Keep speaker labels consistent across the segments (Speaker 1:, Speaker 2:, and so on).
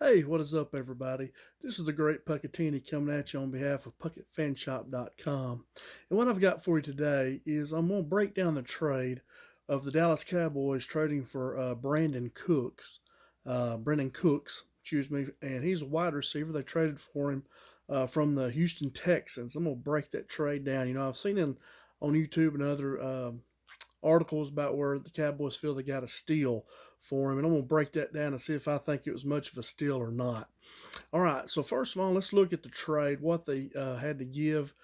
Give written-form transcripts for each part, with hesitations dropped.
Speaker 1: Hey, what is up, everybody? This is the Great Puckettini coming at you on behalf of PuckettFanshop.com. And what I've got for you today is I'm going to break down the trade of the Dallas Cowboys trading for Brandin Cooks, excuse me, and he's a wide receiver. They traded for him from the Houston Texans. I'm going to break that trade down. I've seen him on YouTube and other articles about where the Cowboys feel they got a steal for him, and I'm going to break that down and see if I think it was much of a steal or not. All right, so first of all, let's look at the trade, what they had to give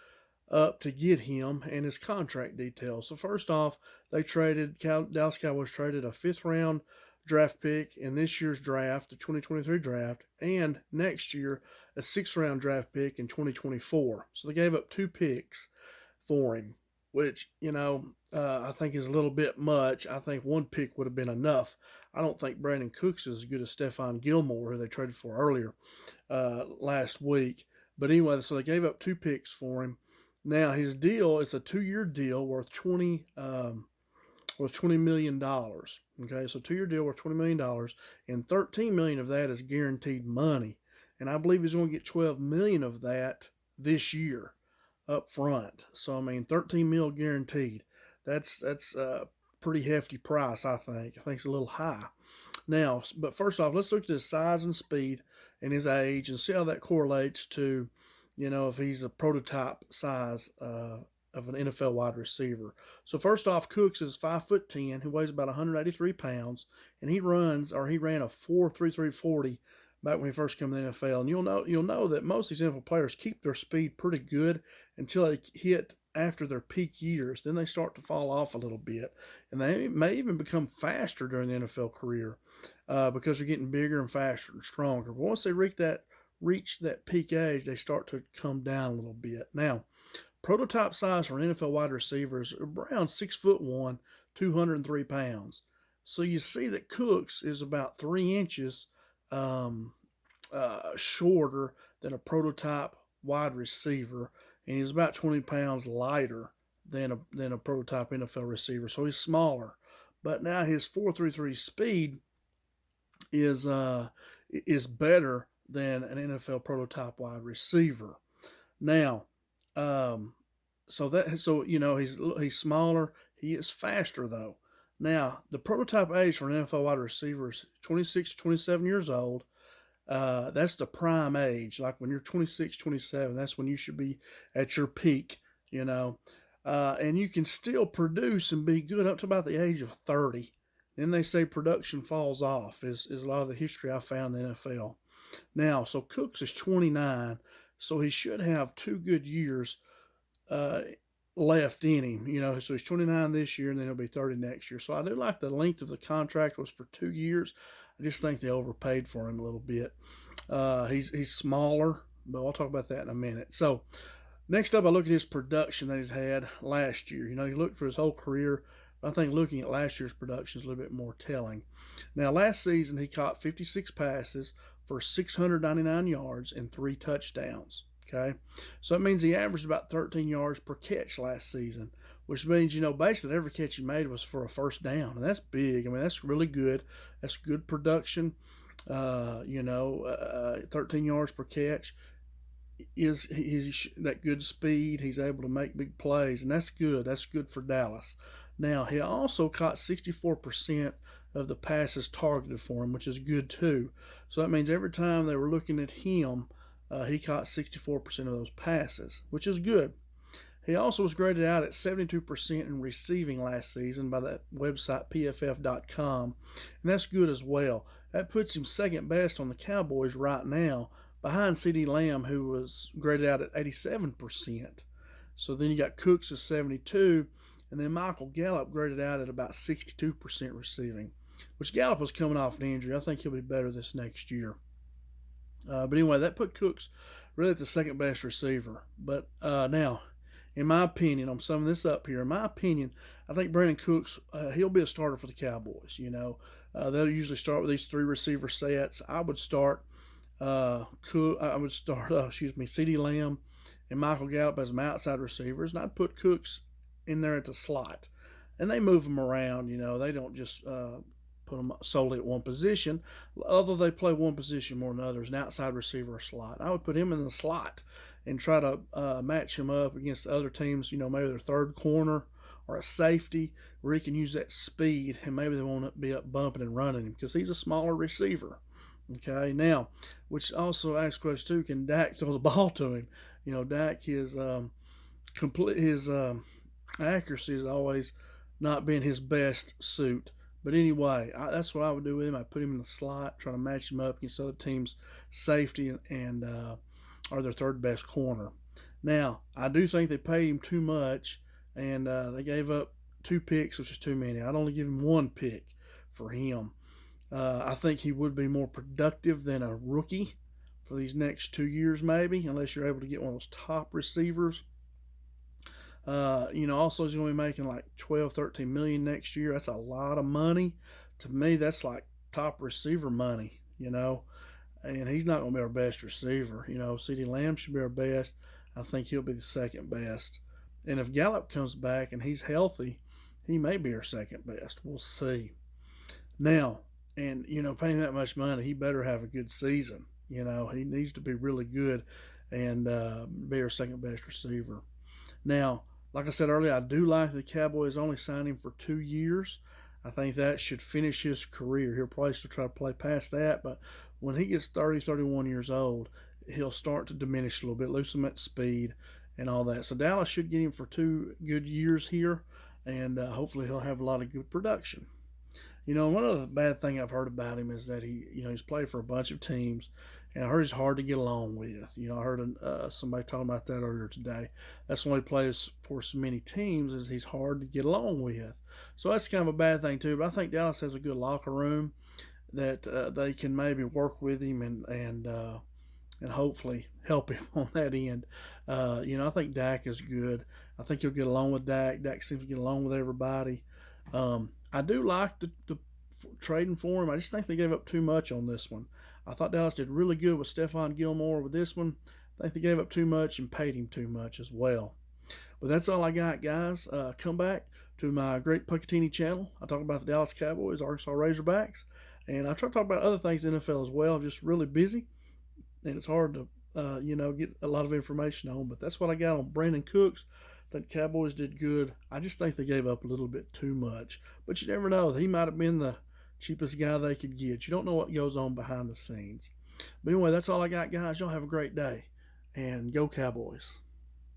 Speaker 1: up to get him, and his contract details. So first off, Dallas Cowboys traded a fifth round draft pick in this year's draft, the 2023 draft, and next year a sixth round draft pick in 2024. So they gave up two picks for him, which, I think is a little bit much. I think one pick would have been enough. I don't think Brandin Cooks is as good as Stephon Gilmore, who they traded for earlier last week. But anyway, so they gave up two picks for him. Now his deal is a 2-year deal worth $20 million. Okay, so 2-year deal worth $20 million, and $13 million of that is guaranteed money, and I believe he's going to get $12 million of that this year up front. So I mean, 13 mil guaranteed. That's a pretty hefty price, I think. I think it's a little high. Now, but first off, let's look at his size and speed and his age and see how that correlates to, if he's a prototype size of an NFL wide receiver. So first off, Cooks is 5'10", he weighs about 183 pounds, and he ran a 4.3340 back when he first came to the NFL. And you'll know that most of these NFL players keep their speed pretty good until they hit after their peak years. Then they start to fall off a little bit, and they may even become faster during the NFL career because they're getting bigger and faster and stronger. But once they reach that peak age, they start to come down a little bit. Now, prototype size for an NFL wide receiver is around 6'1", 203 pounds. So you see that Cooks is about 3 inches shorter than a prototype wide receiver, and he's about 20 pounds lighter than a prototype NFL receiver. So he's smaller. But now his 4.33 speed is better than an NFL prototype wide receiver. Now, he's smaller. He is faster though. Now, the prototype age for an NFL wide receiver is 26, 27 years old. That's the prime age. Like when you're 26, 27, that's when you should be at your peak, and you can still produce and be good up to about the age of 30. Then they say production falls off is a lot of the history I found in the NFL. Now, so Cooks is 29, so he should have 2 good years left in him, so he's 29 this year, and then he'll be 30 next year. So I do like the length of the contract was for 2 years. I just think they overpaid for him a little bit. He's smaller, but I'll talk about that in a minute. So next up, I look at his production that he's had last year. You look for his whole career. I think looking at last year's production is a little bit more telling. Now, last season, he caught 56 passes for 699 yards and 3 touchdowns. Okay, so that means he averaged about 13 yards per catch last season, which means, basically every catch he made was for a first down, and that's big. I mean, that's really good. That's good production. 13 yards per catch is he's that good speed. He's able to make big plays, and that's good. That's good for Dallas. Now, he also caught 64% of the passes targeted for him, which is good too. So that means every time they were looking at him, he caught 64% of those passes, which is good. He also was graded out at 72% in receiving last season by that website pff.com, and that's good as well. That puts him second best on the Cowboys right now, behind CeeDee Lamb, who was graded out at 87%. So then you got Cooks at 72, and then Michael Gallup graded out at about 62% receiving, which Gallup was coming off an injury. I think he'll be better this next year. But anyway, that put Cooks really at the second best receiver. But now, in my opinion, I'm summing this up here. In my opinion, I think Brandin Cooks, he'll be a starter for the Cowboys. They'll usually start with these 3 receiver sets. I would start CeeDee Lamb and Michael Gallup as my outside receivers, and I'd put Cooks in there at the slot. And they move him around. They don't just put them solely at one position, although they play one position more than others, an outside receiver or slot. I would put him in the slot and try to match him up against the other teams, maybe their third corner or a safety where he can use that speed, and maybe they won't be up bumping and running him because he's a smaller receiver. Okay, now, which also asks question too: can Dak throw the ball to him? Dak his accuracy has always not been his best suit. But anyway, that's what I would do with him. I'd put him in the slot, try to match him up against other teams' safety and or their third best corner. Now, I do think they paid him too much, and they gave up 2 picks, which is too many. I'd only give him 1 pick for him. I think he would be more productive than a rookie for these next 2 years, maybe, unless you're able to get one of those top receivers. Also he's going to be making like 12, 13 million next year. That's a lot of money. To me, that's like top receiver money, and he's not going to be our best receiver. CeeDee Lamb should be our best. I think he'll be the second best. And if Gallup comes back and he's healthy, he may be our second best. We'll see. Now, and paying that much money, he better have a good season. He needs to be really good and be our second best receiver. Now, like I said earlier, I do like the Cowboys only signed him for 2 years. I think that should finish his career. He'll probably still try to play past that, but when he gets 30, 31 years old, he'll start to diminish a little bit, lose some at speed and all that. So Dallas should get him for 2 good years here, and hopefully he'll have a lot of good production. One other bad thing I've heard about him is that he's played for a bunch of teams, and I heard he's hard to get along with. I heard somebody talking about that earlier today. That's why he plays for so many teams, is he's hard to get along with. So that's kind of a bad thing too. But I think Dallas has a good locker room that they can maybe work with him and hopefully help him on that end. I think Dak is good. I think he'll get along with Dak. Dak seems to get along with everybody. I do like the trading for him. I just think they gave up too much on this one. I thought Dallas did really good with Stephon Gilmore with this one. I think they gave up too much and paid him too much as well. But that's all I got, guys. Come back to my Great Puckettini channel. I talk about the Dallas Cowboys, Arkansas Razorbacks, and I try to talk about other things in the NFL as well. I'm just really busy, and it's hard to get a lot of information on. But that's what I got on Brandin Cooks. The Cowboys did good. I just think they gave up a little bit too much. But you never know. He might have been the cheapest guy they could get. You don't know what goes on behind the scenes. But anyway, that's all I got, guys. Y'all have a great day. And go Cowboys.